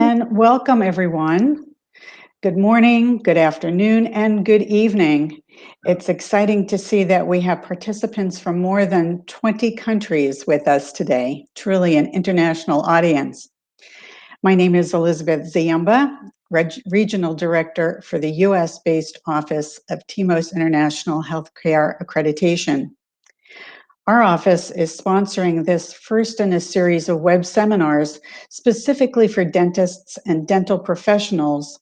And welcome, everyone. Good morning, good afternoon, and good evening. It's exciting to see that we have participants from more than 20 countries with us today, truly an international audience. My name is Elizabeth Ziemba, Regional Director for the US-based Office of TIMOS International Healthcare Accreditation. Our office is sponsoring this first in a series of web seminars specifically for dentists and dental professionals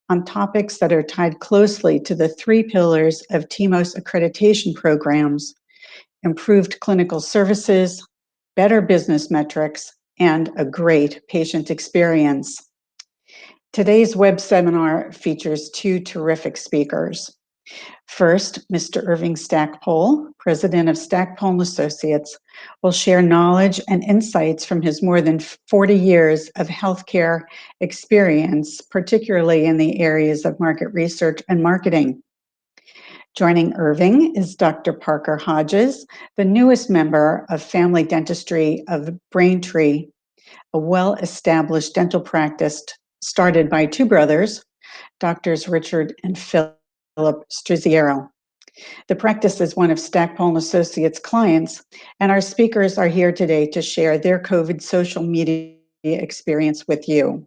on topics that are tied closely to the three pillars of TIMOS accreditation programs: improved clinical services, better business metrics, and a great patient experience. Today's web seminar features two terrific speakers. First, Mr. Irving Stackpole, president of Stackpole Associates, will share knowledge and insights from his more than 40 years of healthcare experience, particularly in the areas of market research and marketing. Joining Irving is Dr. Parker Hodges, the newest member of Family Dentistry of Braintree, a well-established dental practice started by two brothers, Doctors Richard and Philip Striziero. The practice is one of Stackpole Associates' clients, and our speakers are here today to share their COVID social media experience with you.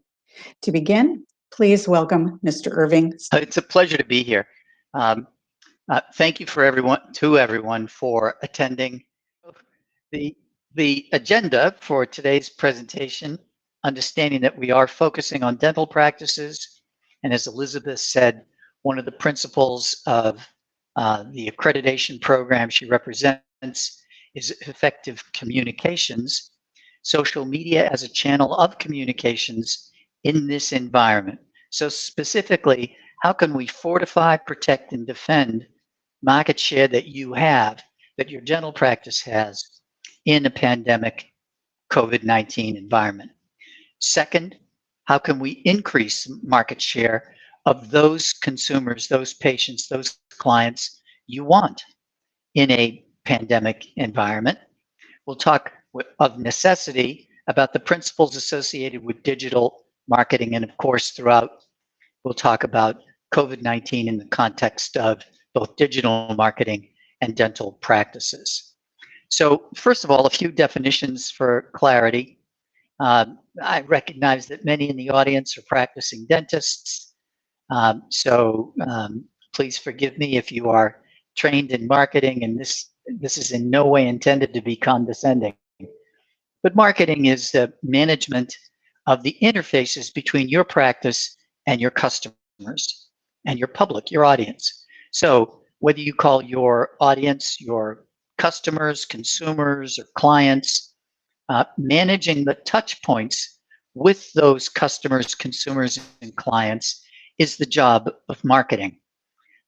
To begin, please welcome Mr. Irving. It's a pleasure to be here. Thank you to everyone for attending. The agenda for today's presentation, understanding that we are focusing on dental practices, and as Elizabeth said, one of the principles of the accreditation program she represents is effective communications, social media as a channel of communications in this environment. So specifically, how can we fortify, protect, and defend market share that you have, that your dental practice has in a pandemic COVID-19 environment? Second, how can we increase market share of those consumers, those patients, those clients you want in a pandemic environment? We'll talk of necessity about the principles associated with digital marketing, and of course, throughout, we'll talk about COVID-19 in the context of both digital marketing and dental practices. So first of all, a few definitions for clarity. I recognize that many in the audience are practicing dentists, so please forgive me if you are trained in marketing, and this is in no way intended to be condescending. But marketing is the management of the interfaces between your practice and your customers and your public, your audience. So whether you call your audience your customers, consumers, or clients, managing the touch points with those customers, consumers, and clients is the job of marketing.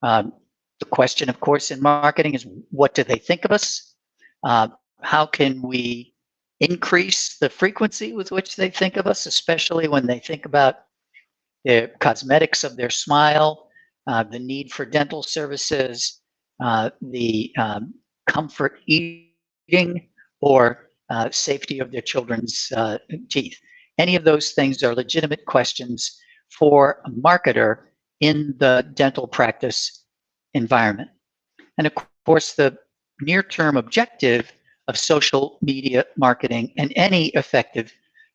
The question, of course, in marketing is, what do they think of us? How can we increase the frequency with which they think of us, especially when they think about the cosmetics of their smile, the need for dental services, the comfort eating, or safety of their children's teeth. Any of those things are legitimate questions for a marketer in the dental practice environment. And of course, the near-term objective of social media marketing and any effective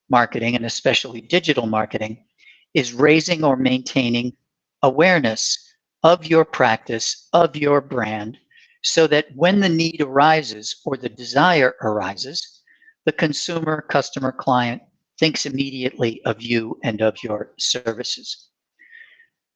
marketing, and especially digital marketing, is raising or maintaining awareness of your practice, of your brand, so that when the need arises or the desire arises, the consumer, customer, client thinks immediately of you and of your services.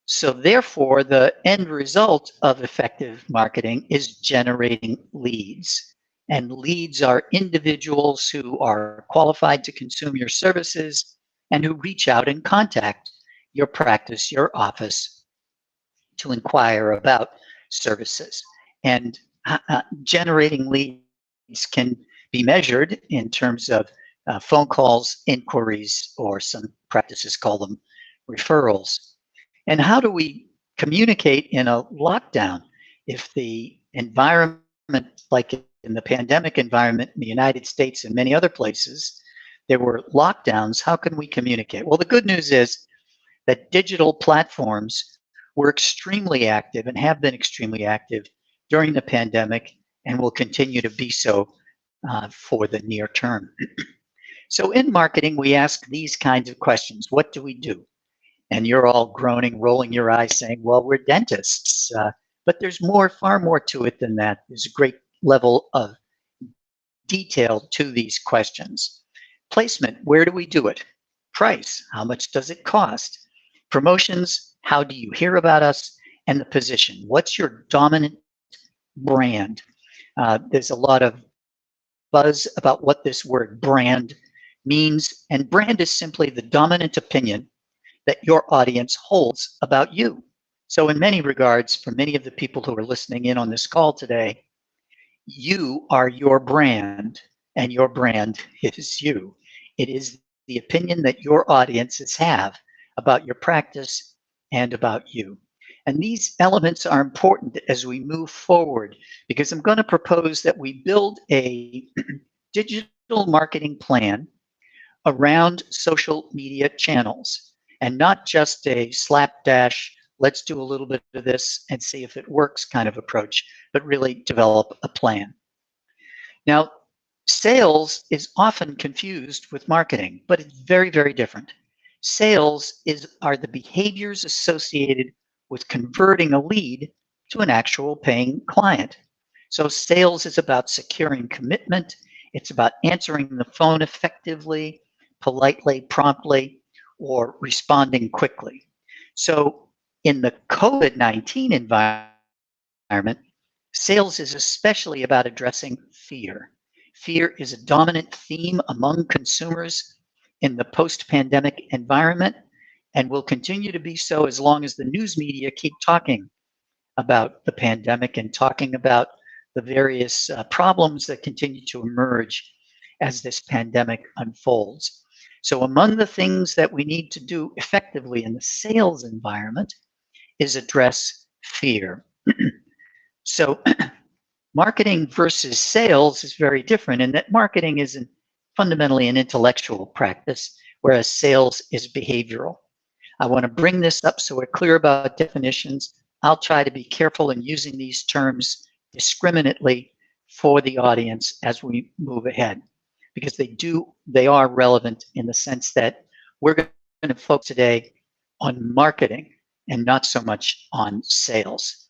So therefore, the end result of effective marketing is generating leads. And leads are individuals who are qualified to consume your services and who reach out and contact your practice, your office, to inquire about services. And generating leads can be measured in terms of phone calls, inquiries, or some practices call them referrals. And how do we communicate in a lockdown if the environment, like in the pandemic environment in the United States and many other places, there were lockdowns. How can we communicate? Well, the good news is that digital platforms were extremely active and have been extremely active during the pandemic and will continue to be so for the near term. So in marketing, we ask these kinds of questions. What do we do? And you're all groaning, rolling your eyes, saying, well, we're dentists. But there's more, far more to it than that. There's a great level of detail to these questions. Placement, where do we do it? Price, how much does it cost? Promotions, how do you hear about us? And the position, what's your dominant brand? There's a lot of buzz about what this word brand means, and brand is simply the dominant opinion that your audience holds about you. So in many regards, for many of the people who are listening in on this call today, you are your brand, and your brand is you. It is the opinion that your audiences have about your practice and about you. And these elements are important as we move forward, because I'm going to propose that we build a digital marketing plan around social media channels, and not just a slapdash, let's do a little bit of this and see if it works kind of approach, but really develop a plan. Now, sales is often confused with marketing, but it's very, very different. Sales are the behaviors associated with converting a lead to an actual paying client. So sales is about securing commitment. It's about answering the phone effectively, politely, promptly, or responding quickly. So in the COVID-19 environment, sales is especially about addressing fear. Fear is a dominant theme among consumers in the post-pandemic environment, and will continue to be so as long as the news media keep talking about the pandemic and talking about the various problems that continue to emerge as this pandemic unfolds. So among the things that we need to do effectively in the sales environment is address fear. So marketing versus sales is very different in that marketing is fundamentally an intellectual practice, whereas sales is behavioral. I want to bring this up so we're clear about definitions. I'll try to be careful in using these terms discriminately for the audience as we move ahead, because they are relevant in the sense that we're going to focus today on marketing and not so much on sales.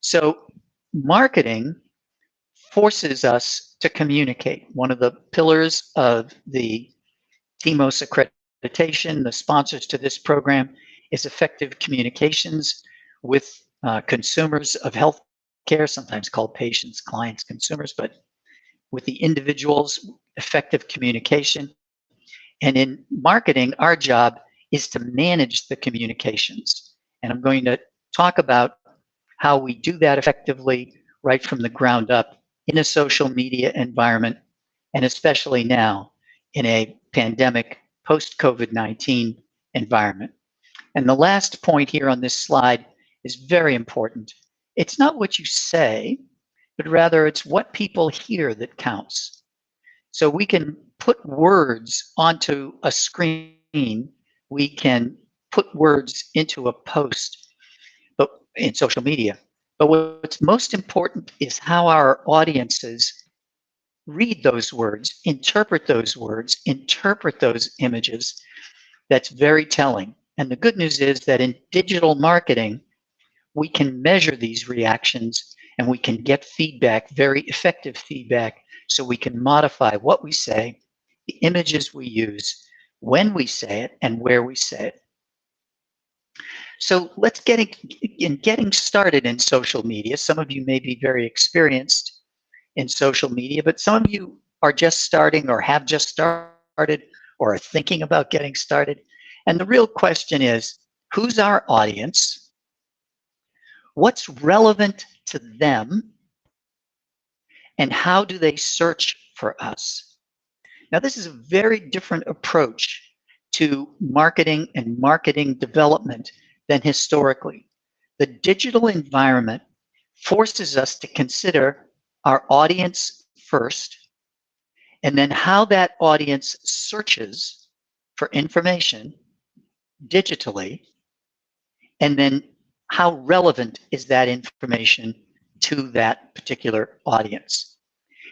So marketing forces us to communicate. One of the pillars of the TMOS accreditation, the sponsors to this program, is effective communications with consumers of healthcare, sometimes called patients, clients, consumers, but with the individuals, effective communication. And in marketing, our job is to manage the communications. And I'm going to talk about how we do that effectively right from the ground up in a social media environment, and especially now in a pandemic post-COVID-19 environment. And the last point here on this slide is very important. It's not what you say, but rather it's what people hear that counts. So we can put words onto a screen, we can put words into a post, but in social media. But what's most important is how our audiences read those words, interpret those images. That's very telling. And the good news is that in digital marketing, we can measure these reactions and we can get feedback, very effective feedback, so we can modify what we say, the images we use, when we say it, and where we say it. So let's getting started in social media. Some of you may be very experienced in social media, but some of you are just starting or have just started or are thinking about getting started. And the real question is, who's our audience? What's relevant to them? And how do they search for us? Now, this is a very different approach to marketing and marketing development than historically. The digital environment forces us to consider our audience first and then how that audience searches for information digitally, and then how relevant is that information to that particular audience.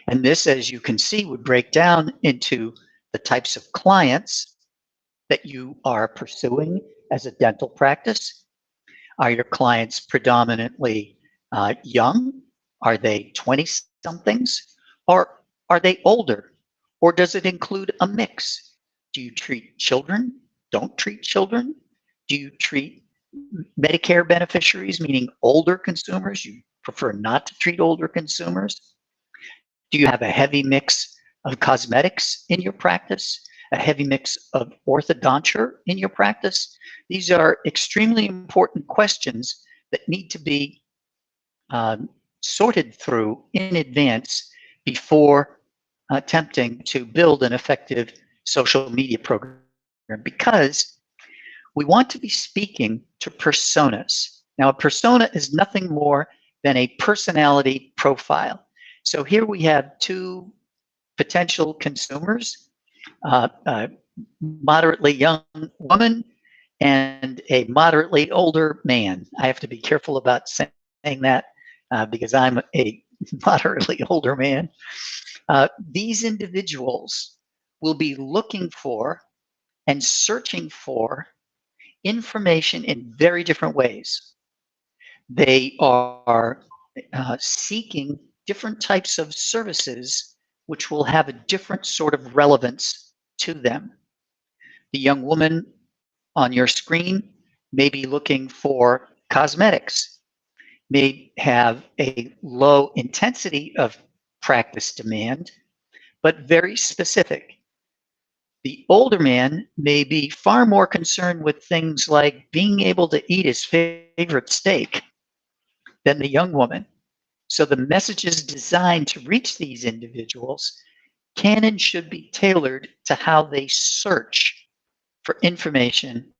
And this, as you can see, would break down into the types of clients that you are pursuing as a dental practice. Are your clients predominantly young? Are they 20-somethings? Or are they older? Or does it include a mix? Do you treat children? Don't treat children? Do you treat Medicare beneficiaries, meaning older consumers? You prefer not to treat older consumers? Do you have a heavy mix of cosmetics in your practice? A heavy mix of orthodonture in your practice? These are extremely important questions that need to be sorted through in advance before attempting to build an effective social media program, because we want to be speaking to personas. Now, a persona is nothing more than a personality profile. So here we have two potential consumers, a moderately young woman and a moderately older man. I have to be careful about saying that because I'm a moderately older man. These individuals will be looking for and searching for information in very different ways. They are seeking different types of services which will have a different sort of relevance to them. The young woman on your screen may be looking for cosmetics, may have a low intensity of practice demand, but very specific. The older man may be far more concerned with things like being able to eat his favorite steak than the young woman. So the messages designed to reach these individuals can and should be tailored to how they search for information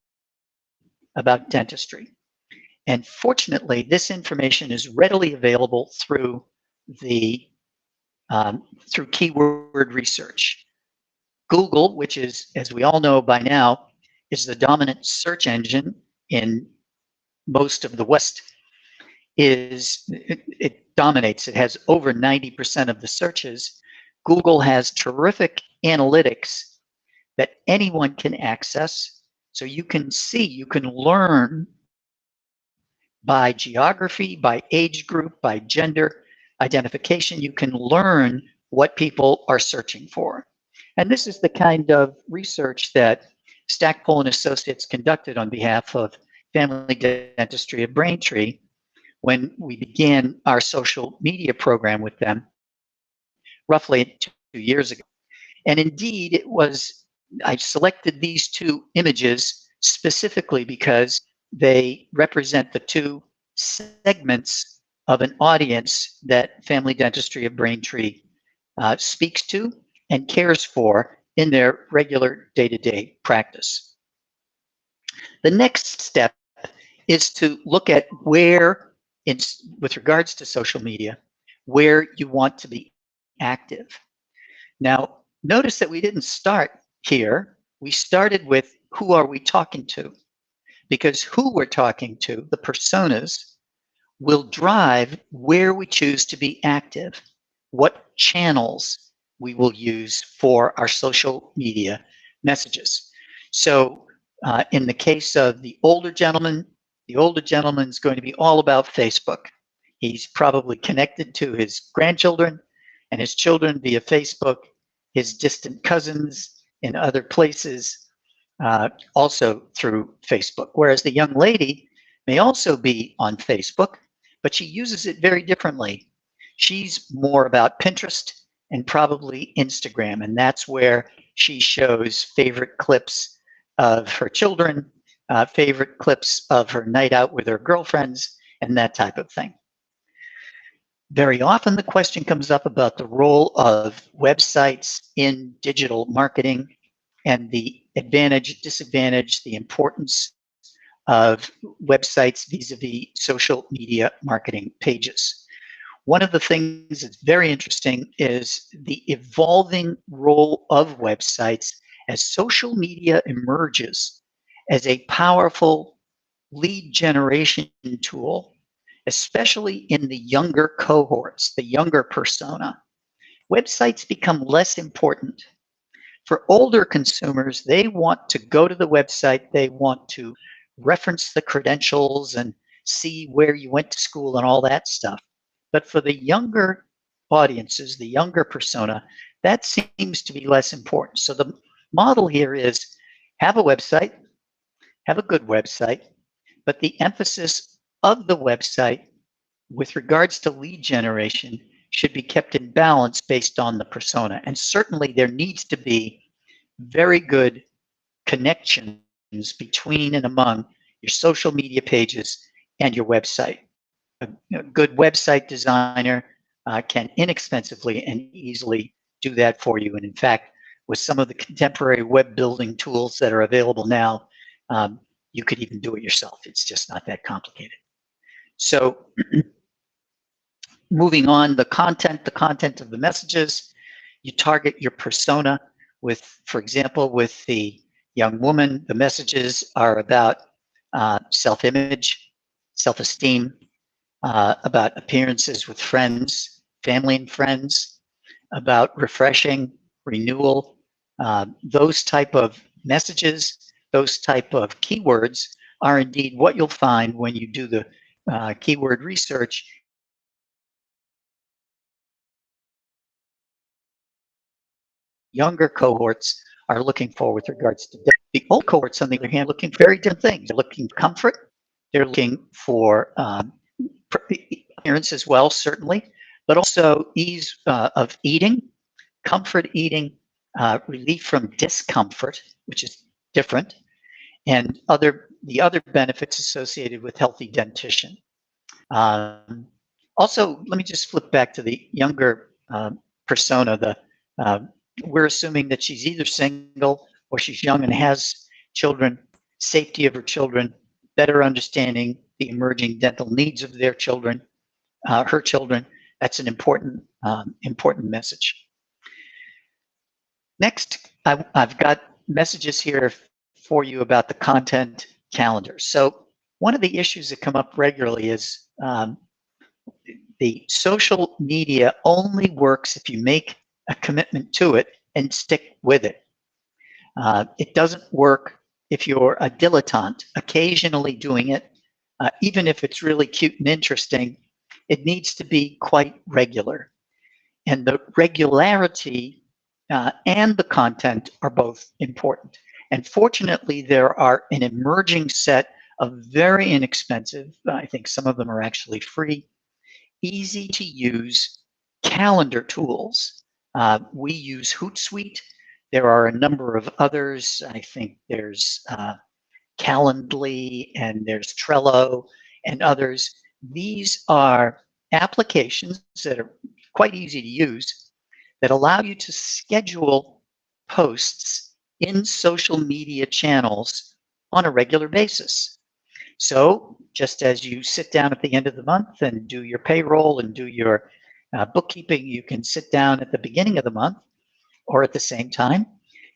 about dentistry. And fortunately, this information is readily available through the through keyword research. Google, which is, as we all know by now, is the dominant search engine in most of the West, it dominates. It has over 90% of the searches. Google has terrific analytics that anyone can access. So you can see, you can learn by geography, by age group, by gender identification. You can learn what people are searching for. And this is the kind of research that Stackpole and Associates conducted on behalf of Family Dentistry of Braintree when we began our social media program with them roughly 2 years ago. And indeed, I selected these two images specifically because they represent the two segments of an audience that Family Dentistry of Braintree speaks to and cares for in their regular day-to-day practice. The next step is to look at where, with regards to social media, where you want to be active. Now, notice that we didn't start here. We started with who are we talking to? Because who we're talking to, the personas, will drive where we choose to be active, what channels we will use for our social media messages. So in the case of the older gentleman's going to be all about Facebook. He's probably connected to his grandchildren and his children via Facebook, his distant cousins in other places, also through Facebook. Whereas the young lady may also be on Facebook, but she uses it very differently. She's more about Pinterest and probably Instagram, and that's where she shows favorite clips of her children, favorite clips of her night out with her girlfriends, and that type of thing. Very often the question comes up about the role of websites in digital marketing and the advantage, disadvantage, the importance of websites vis-a-vis social media marketing pages. One of the things that's very interesting is the evolving role of websites as social media emerges as a powerful lead generation tool, especially in the younger cohorts, the younger persona. Websites become less important. For older consumers, they want to go to the website, they want to reference the credentials and see where you went to school and all that stuff. But for the younger audiences, the younger persona, that seems to be less important. So the model here is have a website, have a good website, but the emphasis of the website with regards to lead generation should be kept in balance based on the persona. And certainly there needs to be very good connections between and among your social media pages and your website. A good website designer can inexpensively and easily do that for you. And in fact, with some of the contemporary web building tools that are available now, you could even do it yourself. It's just not that complicated. So moving on, the content of the messages, you target your persona with, for example, with the young woman, the messages are about self-image, self-esteem, about appearances with friends, family and friends, about refreshing, renewal, those type of messages, those type of keywords are indeed what you'll find when you do the keyword research. Younger cohorts are looking for with regards to the old cohorts, on the other hand, looking for very different things. They're looking for comfort. They're looking for appearance as well, certainly, but also ease of eating, comfort eating, relief from discomfort, which is different, and the other benefits associated with healthy dentition. Also, let me just flip back to the younger persona. We're assuming that she's either single or she's young and has children, safety of her children, better understanding the emerging dental needs of their children, her children. That's an important message. Next, I've got messages here for you about the content calendar. So one of the issues that come up regularly is the social media only works if you make a commitment to it and stick with it. It doesn't work if you're a dilettante, occasionally doing it, even if it's really cute and interesting. It needs to be quite regular. And the regularity and the content are both important. And fortunately, there are an emerging set of very inexpensive, I think some of them are actually free, easy to use calendar tools. We use Hootsuite. There are a number of others. I think there's Calendly and there's Trello and others. These are applications that are quite easy to use that allow you to schedule posts in social media channels on a regular basis. So just as you sit down at the end of the month and do your payroll and do your bookkeeping, you can sit down at the beginning of the month or at the same time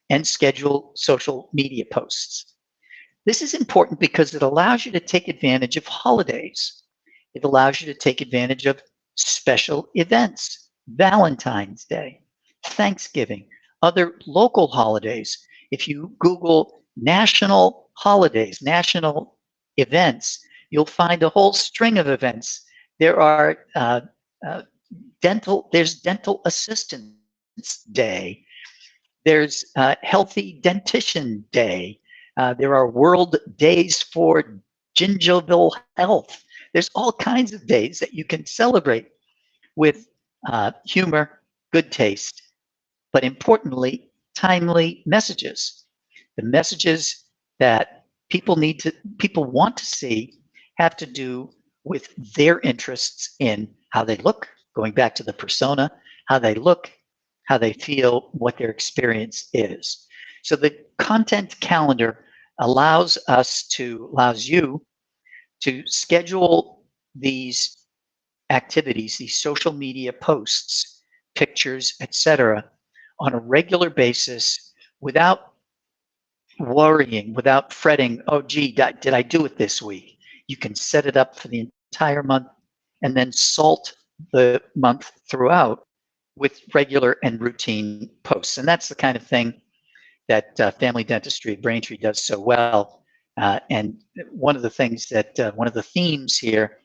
and schedule social media posts. This is important because it allows you to take advantage of holidays. It allows you to take advantage of special events, Valentine's Day, Thanksgiving, other local holidays. If you Google national holidays, national events, you'll find a whole string of events. There are there's Dental Assistance Day. There's Healthy Dentition Day. There are World Days for Gingival Health. There's all kinds of days that you can celebrate with humor, good taste, but importantly, timely messages. The messages that people want to see have to do with their interests in how they look, going back to the persona, how they look, how they feel, what their experience is. So the content calendar allows you to schedule these activities, these social media posts, pictures, etc., on a regular basis without worrying, without fretting, oh, gee, did I do it this week? You can set it up for the entire month and then salt the month throughout with regular and routine posts. And that's the kind of thing that Family Dentistry at Braintree does so well. And one of the things that, one of the themes here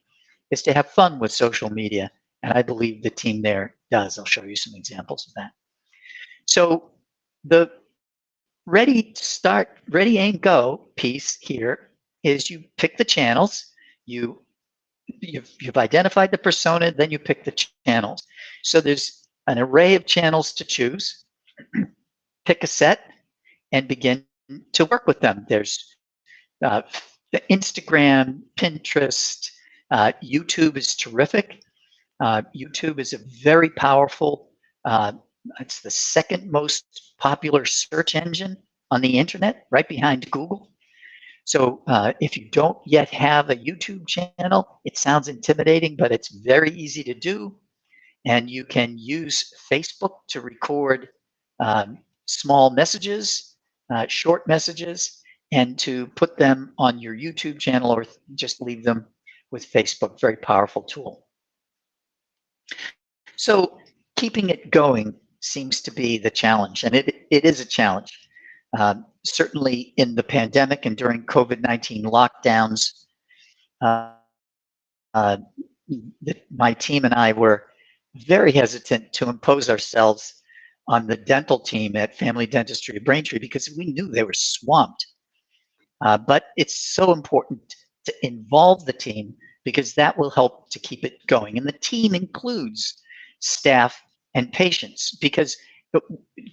is to have fun with social media. And I believe the team there does. I'll show you some examples of that. So the ready to start, ready, aim, go piece here is you pick the channels, you've identified the persona, then you pick the channels. So there's an array of channels to choose. Pick a set and begin to work with them. There's the Instagram, Pinterest, YouTube is terrific. YouTube is a very powerful, it's the second most popular search engine on the internet, right behind Google. So if you don't yet have a YouTube channel, it sounds intimidating, but it's very easy to do. And you can use Facebook to record small messages, short messages, and to put them on your YouTube channel or just leave them with Facebook. Very powerful tool. So keeping it going seems to be the challenge, and it is a challenge. Certainly in the pandemic and during COVID-19 lockdowns, my team and I were very hesitant to impose ourselves on the dental team at Family Dentistry at Braintree because we knew they were swamped. But it's so important to involve the team because that will help to keep it going. And the team includes staff and patients because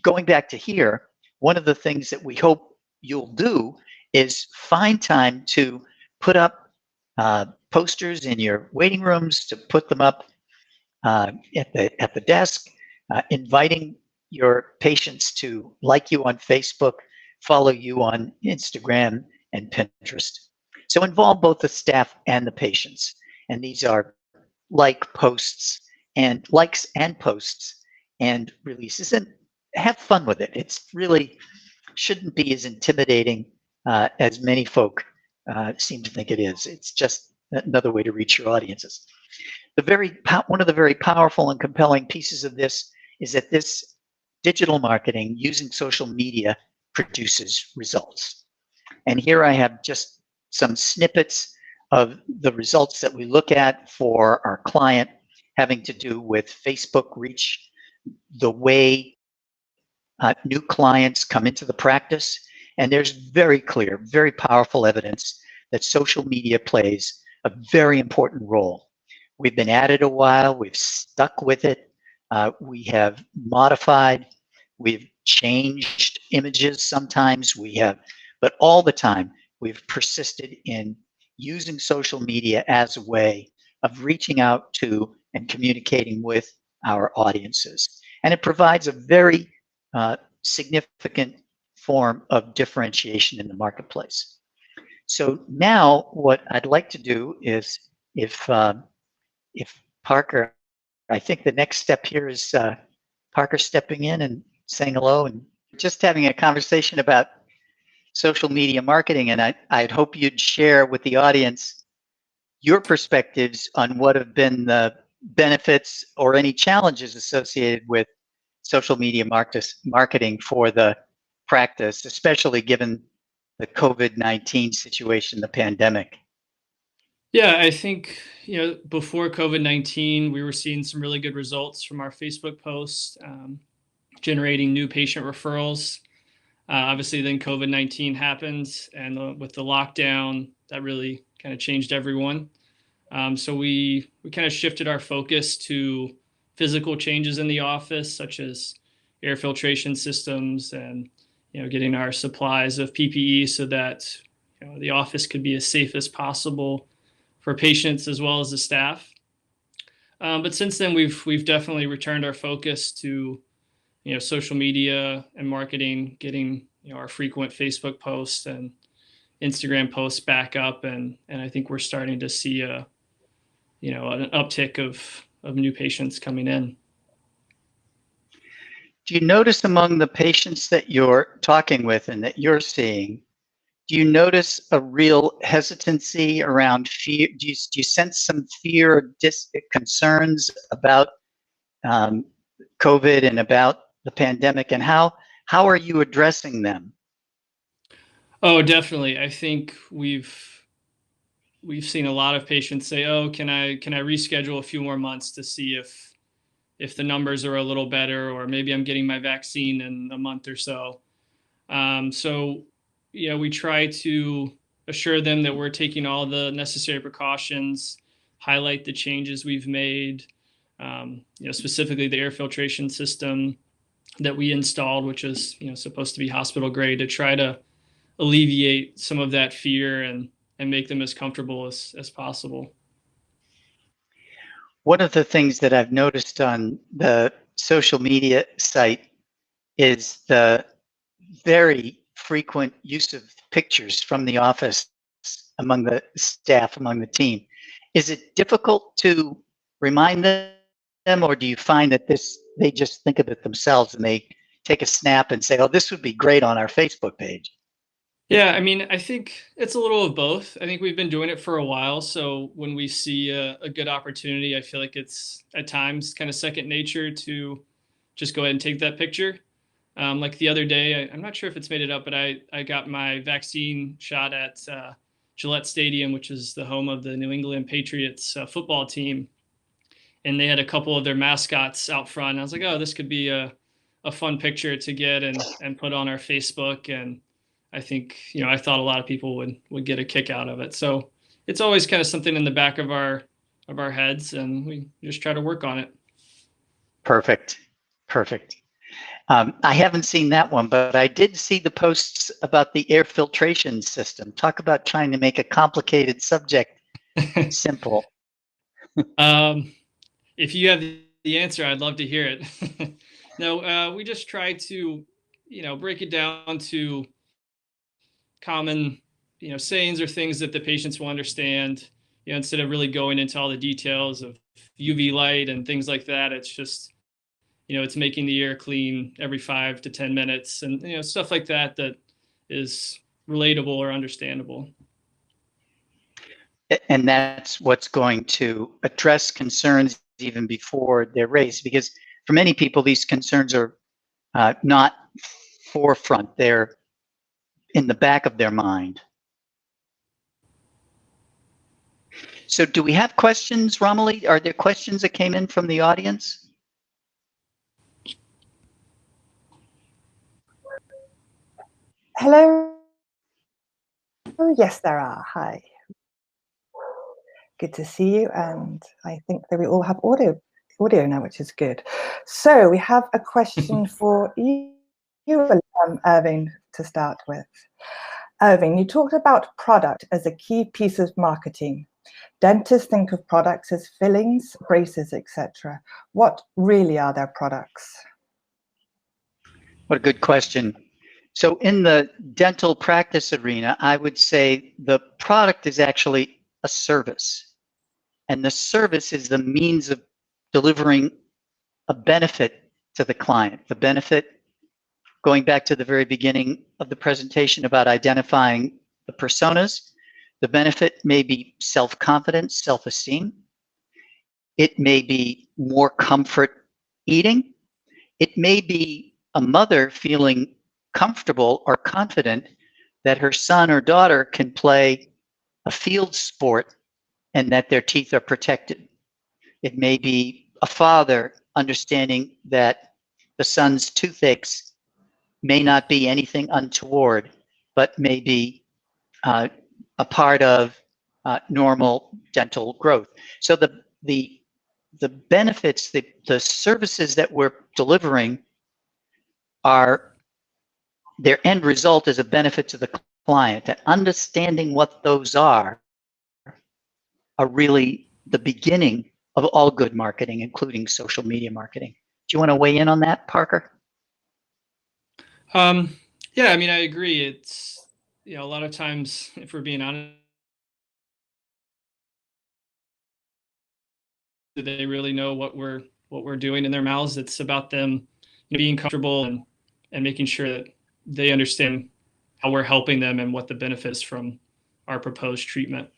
going back to here, one of the things that we hope you'll do is find time to put up posters in your waiting rooms, to put them up at the desk, inviting your patients to like you on Facebook, follow you on Instagram and Pinterest. So involve both the staff and the patients. And these are likes and posts and releases, and have fun with it. It's really shouldn't be as intimidating as many folk seem to think it is. It's just another way to reach your audiences. One of the very powerful and compelling pieces of this is that this digital marketing using social media produces results. And here I have just some snippets of the results that we look at for our client having to do with Facebook reach, the way new clients come into the practice. And there's very clear, very powerful evidence that social media plays a very important role. We've been at it a while, we've stuck with it, we have modified, we've changed images sometimes, but all the time we've persisted in using social media as a way of reaching out to and communicating with our audiences. And it provides a very significant form of differentiation in the marketplace. So now what I'd like to do is, if Parker, I think the next step here is Parker stepping in and saying hello and just having a conversation about social media marketing. And I'd hope you'd share with the audience your perspectives on what have been the benefits or any challenges associated with social media marketing for the practice, especially given the COVID-19 situation, the pandemic. Yeah, I think, before COVID-19, we were seeing some really good results from our Facebook posts, generating new patient referrals. Obviously, then COVID-19 happened, and with the lockdown, that really kind of changed everyone. So we kind of shifted our focus to physical changes in the office, such as air filtration systems and getting our supplies of PPE so that the office could be as safe as possible for patients as well as the staff. But since then, we've definitely returned our focus to social media and marketing, getting our frequent Facebook posts and Instagram posts back up, and I think we're starting to see a an uptick of new patients coming in. Do you notice among the patients that you're talking with and that you're seeing, do you notice a real hesitancy around fear? Do you sense some fear or concerns about COVID and about the pandemic, and how are you addressing them? Oh, definitely. I think we've seen a lot of patients say, "Oh, can I reschedule a few more months to see if the numbers are a little better, or maybe I'm getting my vaccine in a month or so." So, we try to assure them that we're taking all the necessary precautions, highlight the changes we've made, specifically the air filtration system that we installed, which is, supposed to be hospital grade, to try to alleviate some of that fear and make them as comfortable as possible. One of the things that I've noticed on the social media site is the very frequent use of pictures from the office among the staff, among the team. Is it difficult to remind them, or do you find that they just think of it themselves and they take a snap and say, "Oh, this would be great on our Facebook page"? Yeah, I mean, I think it's a little of both. I think we've been doing it for a while, so when we see a good opportunity, I feel like it's at times kind of second nature to just go ahead and take that picture. Like the other day, I'm not sure if it's made it up, but I got my vaccine shot at Gillette Stadium, which is the home of the New England Patriots football team, and they had a couple of their mascots out front. I was like, oh, this could be a fun picture to get and put on our Facebook. And I think, I thought a lot of people would get a kick out of it. So it's always kind of something in the back of our heads, and we just try to work on it. Perfect. I haven't seen that one, but I did see the posts about the air filtration system. Talk about trying to make a complicated subject simple. If you have the answer, I'd love to hear it. No, we just try to, break it down to common, sayings or things that the patients will understand, instead of really going into all the details of UV light and things like that. It's just, it's making the air clean every 5 to 10 minutes and, stuff like that is relatable or understandable. And that's what's going to address concerns even before they're raised, because for many people, these concerns are not forefront. They're in the back of their mind. So do we have questions, Romilly? Are there questions that came in from the audience? Hello. Oh, yes, there are. Hi. Good to see you. And I think that we all have audio now, which is good. So we have a question for you, Irving, to start with. Irving, you talked about product as a key piece of marketing. Dentists think of products as fillings, braces, etc. What really are their products? What a good question. So in the dental practice arena, I would say the product is actually a service. And the service is the means of delivering a benefit to the client. The benefit, going back to the very beginning of the presentation about identifying the personas, the benefit may be self-confidence, self-esteem. It may be more comfort eating. It may be a mother feeling comfortable or confident that her son or daughter can play a field sport and that their teeth are protected. It may be a father understanding that the son's toothaches may not be anything untoward, but may be a part of normal dental growth. So the benefits, the services that we're delivering are, their end result is a benefit to the client, and understanding what those are really the beginning of all good marketing, including social media marketing. Do you want to weigh in on that, Parker? Yeah, I mean, I agree. It's, a lot of times, if we're being honest, that they really know what we're doing in their mouths. It's about them being comfortable and making sure that they understand how we're helping them and what the benefits from our proposed treatment.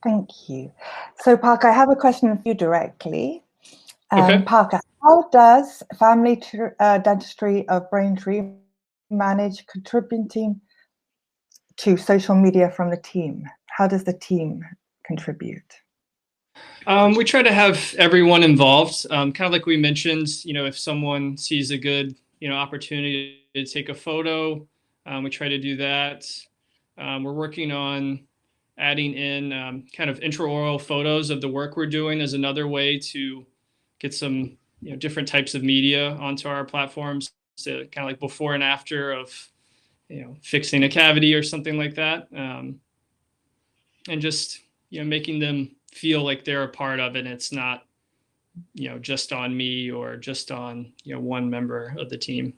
Thank you. So Parker, I have a question for you directly. Okay. Parker, how does Family Dentistry of Braintree manage contributing to social media from the team? How does the team contribute? We try to have everyone involved. Kind of like we mentioned, if someone sees a good, opportunity to take a photo, we try to do that. We're working on adding in kind of intraoral photos of the work we're doing as another way to get some, different types of media onto our platforms. So kind of like before and after of, fixing a cavity or something like that. And just, making them feel like they're a part of it. And it's not, just on me or just on, one member of the team.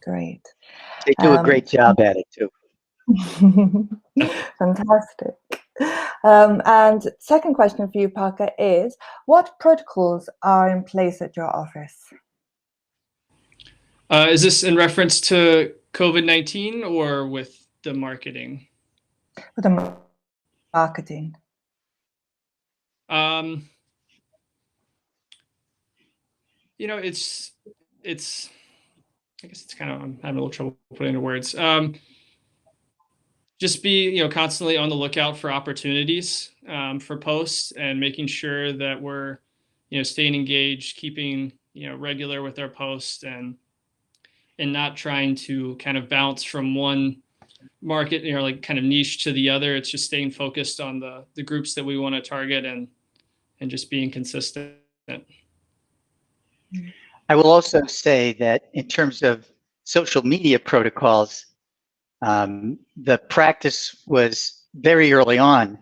Great. They do a great job at it too. Fantastic. And second question for you, Parker, is what protocols are in place at your office? Is this in reference to COVID-19 or with the marketing? With the marketing. It's I guess it's kind of, I'm having a little trouble putting into words. Just be, constantly on the lookout for opportunities for posts and making sure that we're, staying engaged, keeping, regular with our posts and not trying to kind of bounce from one market, like kind of niche to the other. It's just staying focused on the groups that we want to target and just being consistent. I will also say that in terms of social media protocols, the practice was very early on.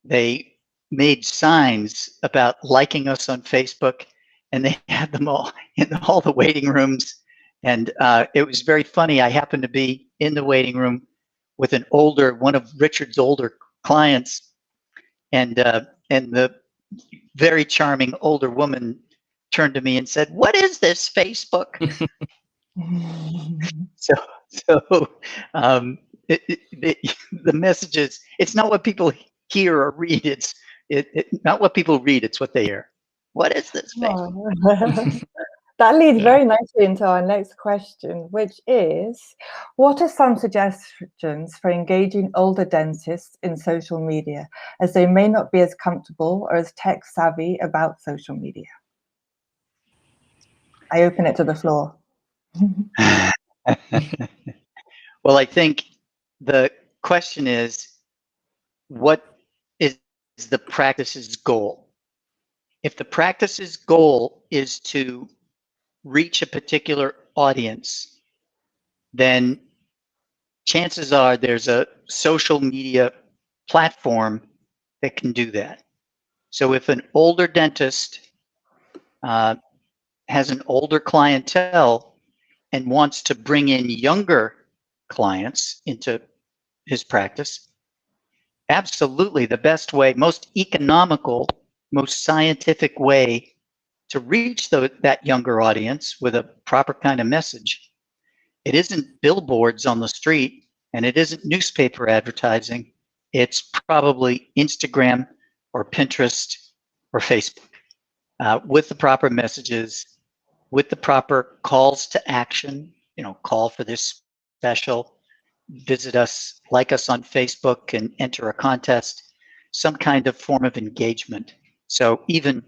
They made signs about liking us on Facebook, and they had them all in all the waiting rooms. And it was very funny. I happened to be in the waiting room with one of Richard's older clients, and the very charming older woman turned to me and said, "What is this Facebook?" The messages, it's not what people hear or read. It's not what people read. It's what they hear. What is this Facebook? That leads very nicely into our next question, which is, what are some suggestions for engaging older dentists in social media, as they may not be as comfortable or as tech savvy about social media? I open it to the floor. Well, I think the question is, what is the practice's goal? If the practice's goal is to reach a particular audience, then chances are there's a social media platform that can do that. So if an older dentist has an older clientele and wants to bring in younger clients into his practice, absolutely the best way, most economical, most scientific way to reach that younger audience with a proper kind of message. It isn't billboards on the street, and it isn't newspaper advertising. It's probably Instagram or Pinterest or Facebook with the proper messages, with the proper calls to action, call for this special, visit us, like us on Facebook, and enter a contest, some kind of form of engagement. So even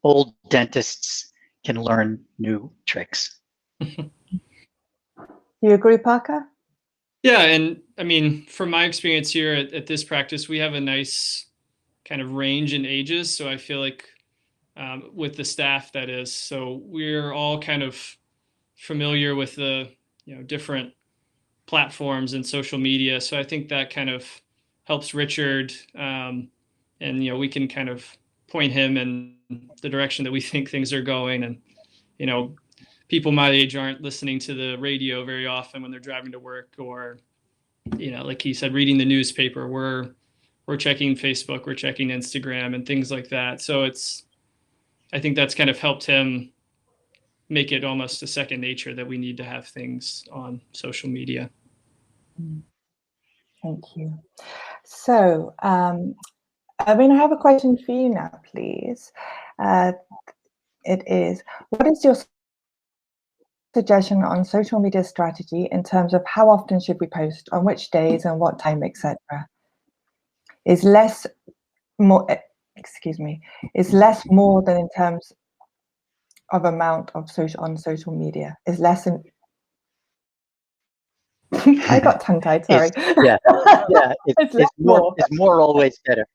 old dentists can learn new tricks. You agree, Parker? Yeah, and I mean, from my experience here at this practice, we have a nice kind of range in ages. So I feel like with the staff, that is, so we're all kind of familiar with the different platforms and social media. So I think that kind of helps Richard, and we can kind of point him in the direction that we think things are going. And people my age aren't listening to the radio very often when they're driving to work, or like he said, reading the newspaper. We're we're checking Facebook, we're checking Instagram and things like that. So I think that's kind of helped him make it almost a second nature that we need to have things on social media. Thank you. So, Irving, I have a question for you now, please. It is, what is your suggestion on social media strategy in terms of how often should we post, on which days and what time, etc.? Is less more, is less more than in terms of amount of social media? Is less than I got tongue-tied, sorry. It's more always better.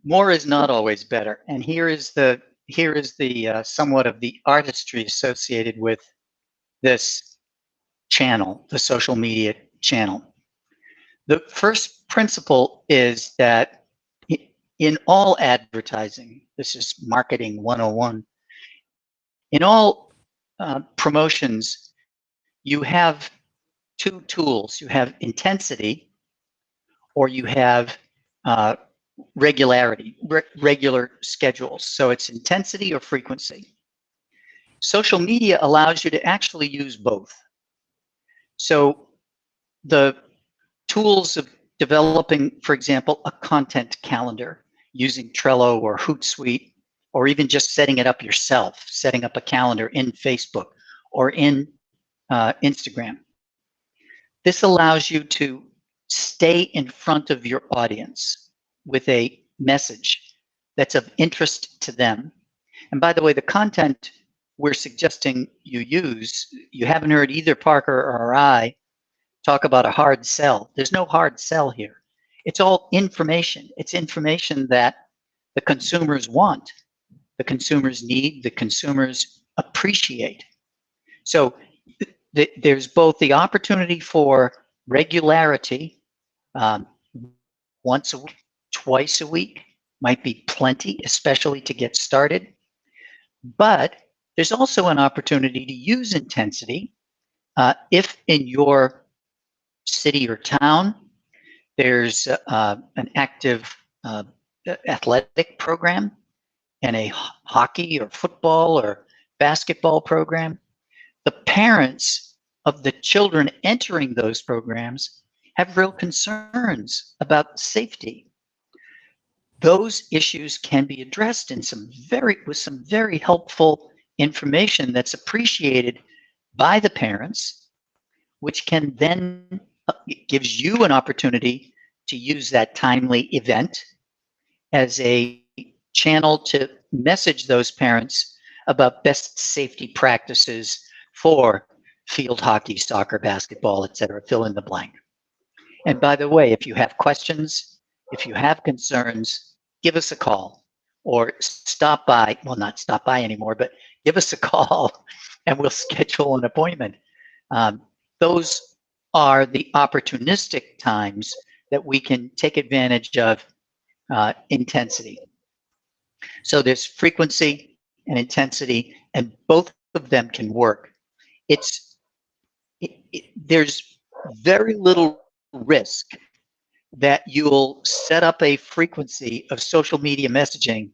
More is not always better. And here is the somewhat of the artistry associated with this channel, the social media channel. The first principle is that in all advertising, this is marketing 101, in all promotions, you have two tools. You have intensity, or you have regularity, regular schedules. So it's intensity or frequency. Social media allows you to actually use both. So the tools of developing, for example, a content calendar using Trello or Hootsuite, or even just setting it up yourself, setting up a calendar in Facebook or in Instagram. This allows you to stay in front of your audience with a message that's of interest to them. And by the way, the content we're suggesting you use, you haven't heard either Parker or I talk about a hard sell. There's no hard sell here. It's all information. It's information that the consumers want, the consumers need, the consumers appreciate. So there's both the opportunity for regularity, once a week, twice a week, might be plenty, especially to get started. But there's also an opportunity to use intensity if in your city or town there's an active athletic program and a hockey or football or basketball program. The parents of the children entering those programs have real concerns about safety. Those issues can be addressed in with some very helpful information that's appreciated by the parents, which can then gives you an opportunity to use that timely event as a channel to message those parents about best safety practices for field hockey, soccer, basketball, etc. Fill in the blank. And by the way, if you have questions, if you have concerns, give us a call or stop by. Well, not stop by anymore, but give us a call and we'll schedule an appointment. Those are the opportunistic times that we can take advantage of intensity. So there's frequency and intensity, and both of them can work. There's very little risk that you'll set up a frequency of social media messaging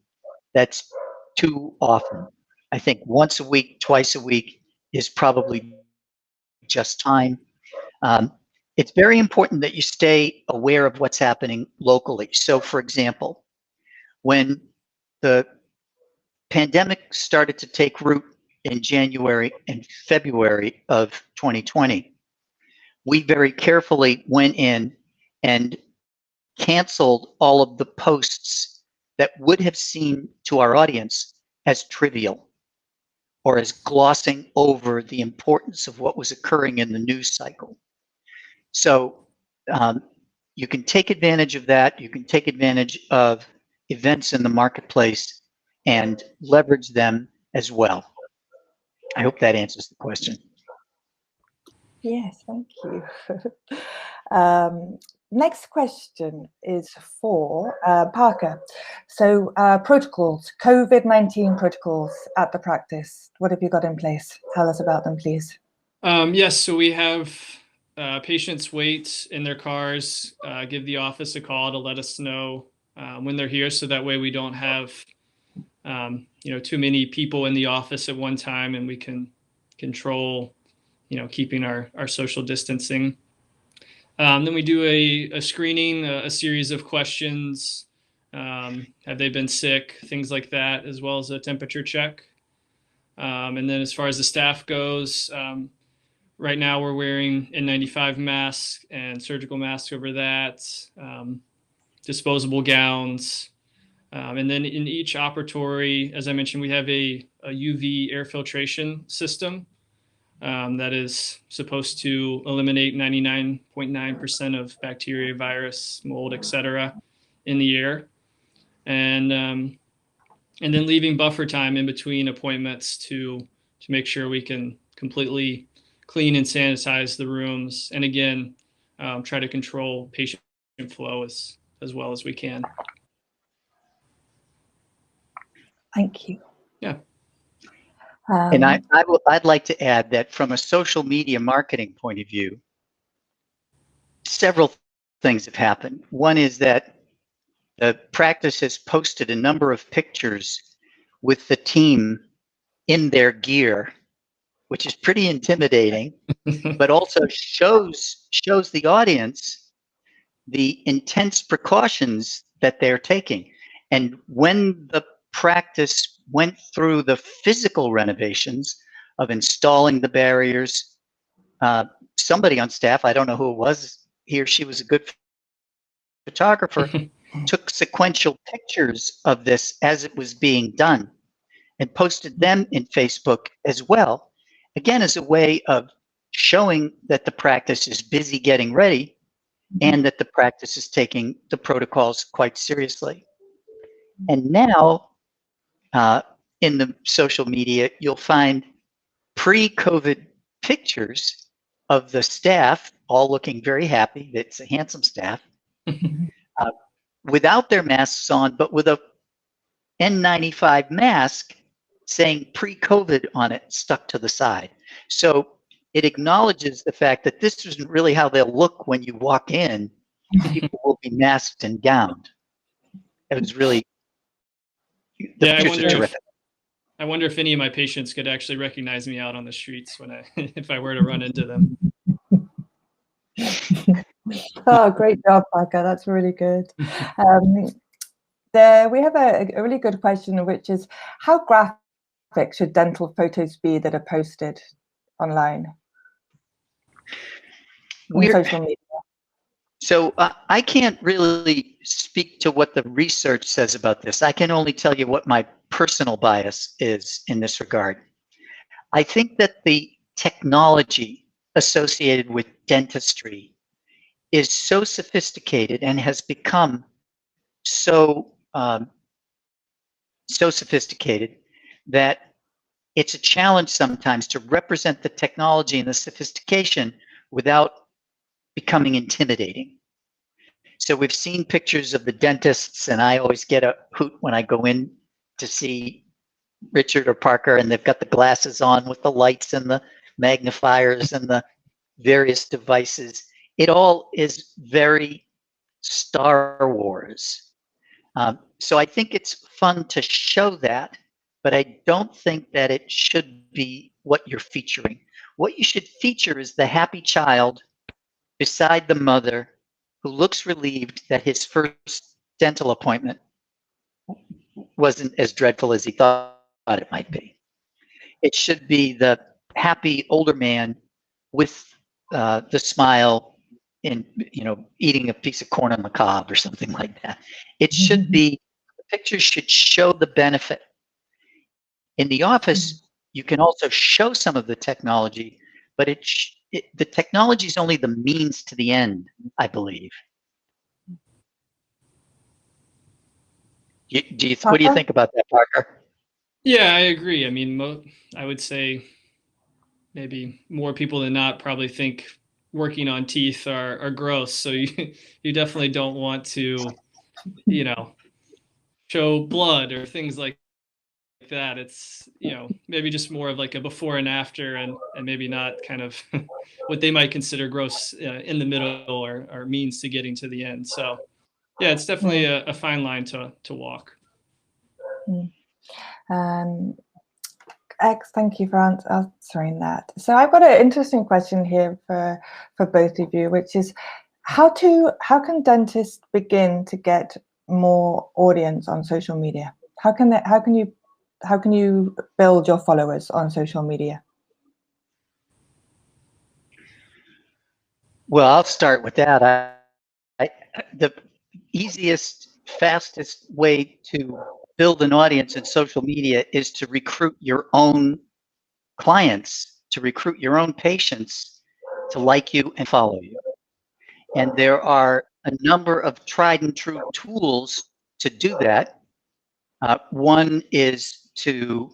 that's too often. I think once a week, twice a week is probably just time. It's very important that you stay aware of what's happening locally. So, for example, when the pandemic started to take root in January and February of 2020, we very carefully went in and canceled all of the posts that would have seemed to our audience as trivial or as glossing over the importance of what was occurring in the news cycle. So you can take advantage of that. You can take advantage of events in the marketplace and leverage them as well. I hope that answers the question. Yes, thank you. Next question is for Parker. So protocols, COVID-19 protocols at the practice. What have you got in place? Tell us about them, please. Yes, so we have patients wait in their cars, give the office a call to let us know when they're here, so that way we don't have too many people in the office at one time, and we can control keeping our social distancing. Then we do a screening, a series of questions. Have they been sick? Things like that, as well as a temperature check. And then as far as the staff goes, right now we're wearing N95 masks and surgical masks over that, disposable gowns. And then in each operatory, as I mentioned, we have a UV air filtration system that is supposed to eliminate 99.9% of bacteria, virus, mold, etc. in the air. And then leaving buffer time in between appointments to make sure we can completely clean and sanitize the rooms. And again, try to control patient flow as well as we can. Thank you. Yeah. And I'd like to add that from a social media marketing point of view, several things have happened. One is that the practice has posted a number of pictures with the team in their gear, which is pretty intimidating, but also shows the audience the intense precautions that they're taking. And when the practice went through the physical renovations of installing the barriers, somebody on staff, I don't know who it was, he or she was a good photographer, took sequential pictures of this as it was being done and posted them in Facebook as well, again, as a way of showing that the practice is busy getting ready and that the practice is taking the protocols quite seriously. And now, in the social media, you'll find pre-COVID pictures of the staff all looking very happy. It's a handsome staff, without their masks on, but with a N95 mask saying pre-COVID on it stuck to the side. So it acknowledges the fact that this isn't really how they'll look when you walk in. People will be masked and gowned. It was really, the pictures are terrific. I wonder if any of my patients could actually recognize me out on the streets when if I were to run into them. Oh, great job, Parker. That's really good. We have a really good question, which is, how graphic should dental photos be that are posted online on social media? So I can't really speak to what the research says about this. I can only tell you what my personal bias is in this regard. I think that the technology associated with dentistry is so sophisticated and has become so sophisticated that it's a challenge sometimes to represent the technology and the sophistication without becoming intimidating. So we've seen pictures of the dentists, and I always get a hoot when I go in to see Richard or Parker, and they've got the glasses on with the lights and the magnifiers and the various devices. It all is very Star Wars. So I think it's fun to show that, but I don't think that it should be what you're featuring. What you should feature is the happy child beside the mother who looks relieved that his first dental appointment wasn't as dreadful as he thought it might be. It should be the happy older man with the smile in, eating a piece of corn on the cob or something like that. It should be, the picture should show the benefit. In the office, you can also show some of the technology, but the technology is only the means to the end, I believe. What do you think about that, Parker? Yeah, I agree. I mean, I would say maybe more people than not probably think working on teeth are gross. So you definitely don't want to, show blood or things like that. It's, maybe just more of like a before and after, and maybe not kind of what they might consider gross in the middle or means to getting to the end. So Yeah, it's definitely a fine line to walk. Thank you for answering that. So I've got an interesting question here for both of you, which is how can dentists begin to get more audience on social media? How can you build your followers on social media? Well, I'll start with that. The easiest, fastest way to build an audience in social media is to recruit your own clients, to recruit your own patients to like you and follow you. And there are a number of tried and true tools to do that. One is to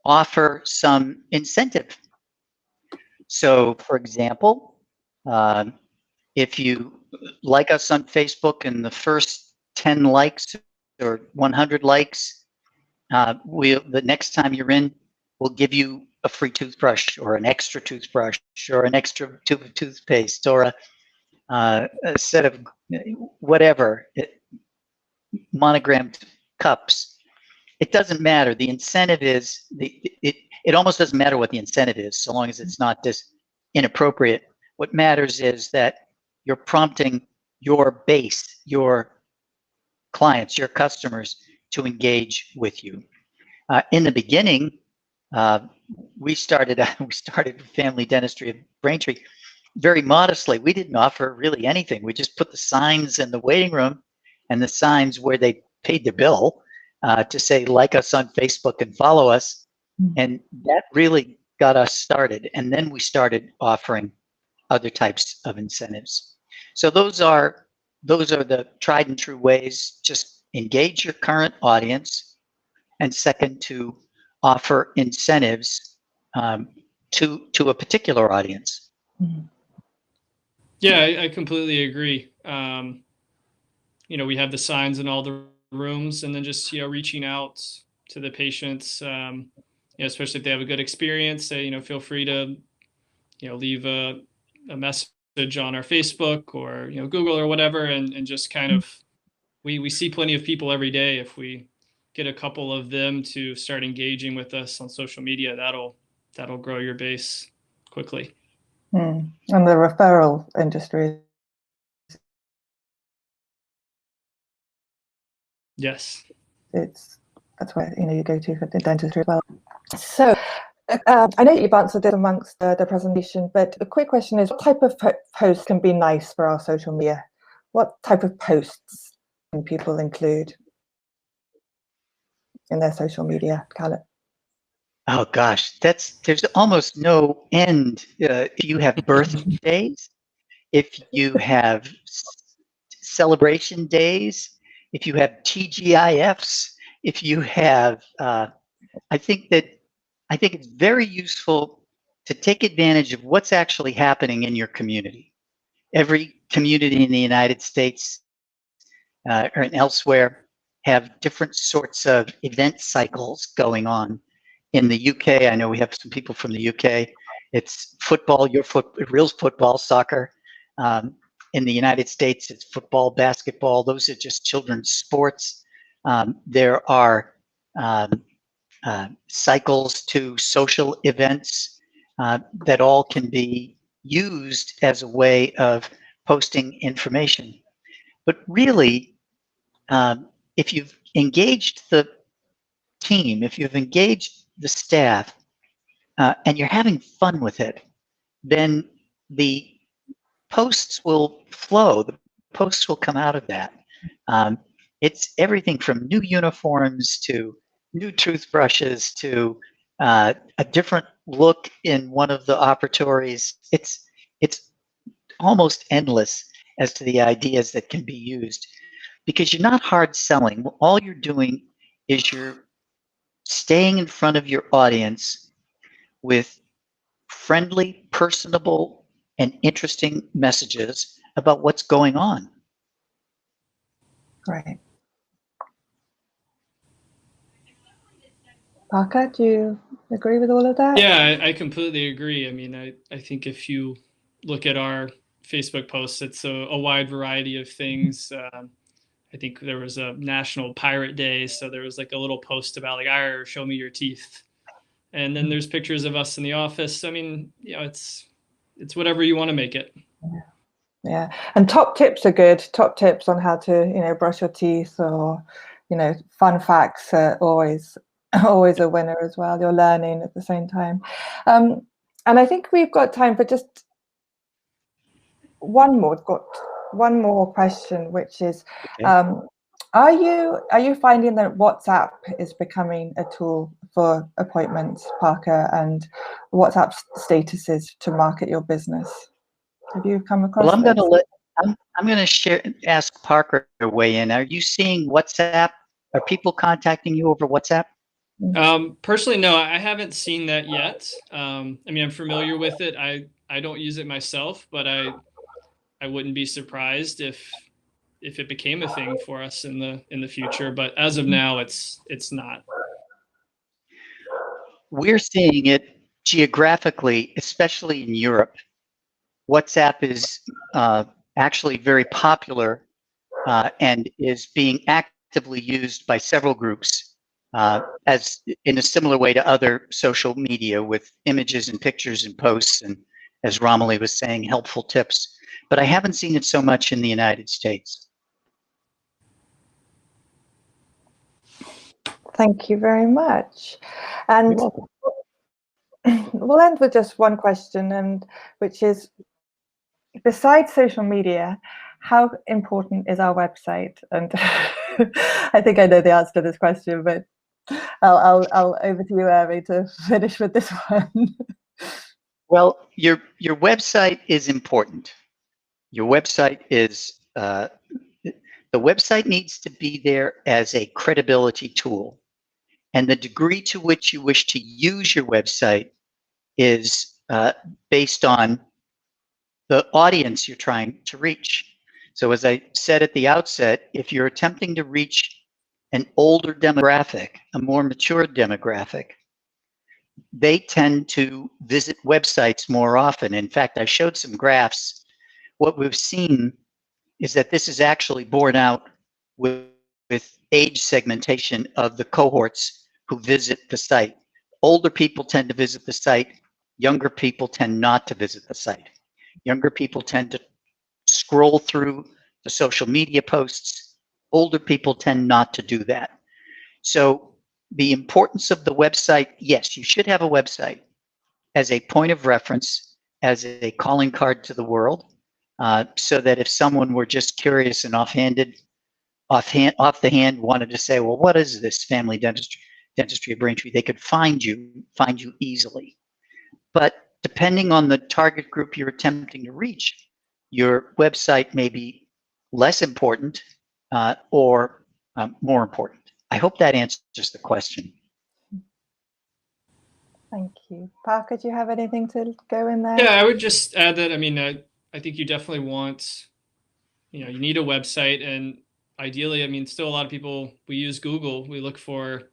offer some incentive. So, for example, if you like us on Facebook and the first 10 likes or 100 likes, the next time you're in, we'll give you a free toothbrush or an extra toothbrush or an extra tube of toothpaste or a set of whatever, monogrammed cups. It doesn't matter. The incentive is, it almost doesn't matter what the incentive is, so long as it's not just inappropriate. What matters is that you're prompting your base, your clients, your customers to engage with you. In the beginning, we started family dentistry at Braintree very modestly. We didn't offer really anything. We just put the signs in the waiting room and the signs where they paid their bill to say, like us on Facebook and follow us. And that really got us started. And then we started offering other types of incentives. So those are the tried and true ways. Just engage your current audience, and second, to offer incentives to a particular audience. Yeah, I completely agree. We have the signs in all the rooms, and then just reaching out to the patients, especially if they have a good experience. Say, feel free to leave a message on our Facebook or Google or whatever, and just kind of we see plenty of people every day. If we get a couple of them to start engaging with us on social media, that'll grow your base quickly. And the referral industry. Yes. That's where you go to for the dentistry as well. So I know you've answered this amongst the presentation, but a quick question is, what type of post can be nice for our social media? What type of posts can people include in their social media, Caleb? Oh gosh, there's almost no end. If you have birthdays, if you have celebration days, if you have TGIFs, if you have, I think it's very useful to take advantage of what's actually happening in your community. Every community in the United States or elsewhere have different sorts of event cycles going on. In the UK, I know we have some people from the UK. It's football, real football, soccer. In the United States, it's football, basketball. Those are just children's sports. There are cycles to social events that all can be used as a way of posting information. But really, if you've engaged the team, if you've engaged the staff, and you're having fun with it, then the posts will flow. The posts will come out of that. It's everything from new uniforms to new toothbrushes to a different look in one of the operatories. It's almost endless as to the ideas that can be used, because you're not hard selling. All you're doing is you're staying in front of your audience with friendly, personable, and interesting messages about what's going on. Right. Parker, do you agree with all of that? Yeah, I completely agree. I mean, I think if you look at our Facebook posts, it's a wide variety of things. I I think there was a National Pirate Day, so there was like a little post about like, "Arr, show me your teeth." And then there's pictures of us in the office. I mean, you know, it's whatever you want to make it. Yeah, and top tips are good. Top tips on how to, you know, brush your teeth, or, you know, fun facts are always a winner as well. You're learning at the same time. And I think we've got time for just one more. We've got one more question, which is, Okay. are you finding that WhatsApp is becoming a tool for appointments, Parker, and WhatsApp statuses to market your business? Have you come across Well, I'm going to those? I'm going to ask Parker to weigh in. Are you seeing WhatsApp? Are people contacting you over WhatsApp? Personally, no, I haven't seen that yet. I mean, I'm familiar with it. I don't use it myself, but I wouldn't be surprised if it became a thing for us in the future. But as of now, it's not. We're seeing it geographically, especially in Europe. WhatsApp is actually very popular and is being actively used by several groups as in a similar way to other social media, with images and pictures and posts, and, as Romilly was saying, helpful tips. But I haven't seen it so much in the United States. Thank you very much. And You're welcome. we'll end with just one question, and which is, besides social media, how important is our website? And I think I know the answer to this question, but I'll over to you, Irving, to finish with this one. Well, your website is important. Your website is the website needs to be there as a credibility tool, and the degree to which you wish to use your website is based on the audience you're trying to reach. So, as I said at the outset, if you're attempting to reach an older demographic, a more mature demographic, they tend to visit websites more often. In fact, I showed some graphs. What we've seen is that this is actually borne out with age segmentation of the cohorts who visit the site. Older people tend to visit the site. Younger people tend not to visit the site. Younger people tend to scroll through the social media posts. Older people tend not to do that. So the importance of the website, yes, you should have a website as a point of reference, as a calling card to the world, so that if someone were just curious and off the hand wanted to say, well, what is this family dentistry of Braintree, they could find you easily. But depending on the target group you're attempting to reach, your website may be less important or more important. I hope that answers the question. Thank you. Parker, do you have anything to go in there? Yeah, I would just add that, I mean, I think you definitely want, you need a website, and ideally, I mean, still a lot of people, we use Google. We look for,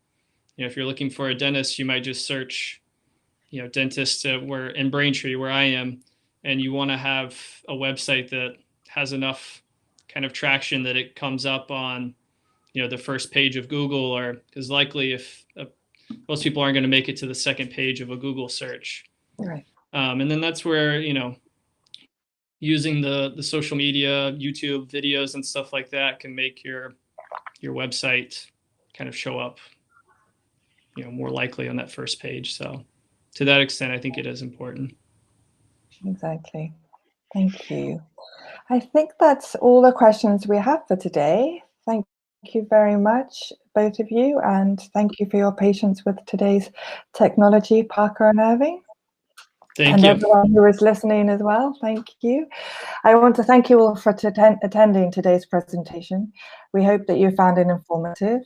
if you're looking for a dentist, you might just search, dentist where in Braintree, where I am, and you want to have a website that has enough kind of traction that it comes up on, the first page of Google, or because likely if most people aren't going to make it to the second page of a Google search. Right. And then that's where, using the social media, YouTube videos and stuff like that can make your website kind of show up, more likely on that first page. So to that extent, I think it is important. Exactly. Thank you. I think that's all the questions we have for today. Thank you very much, both of you, and thank you for your patience with today's technology, Parker and Irving. Thank you. Everyone who is listening as well, thank you. I want to thank you all for attending today's presentation. We hope that you found it informative.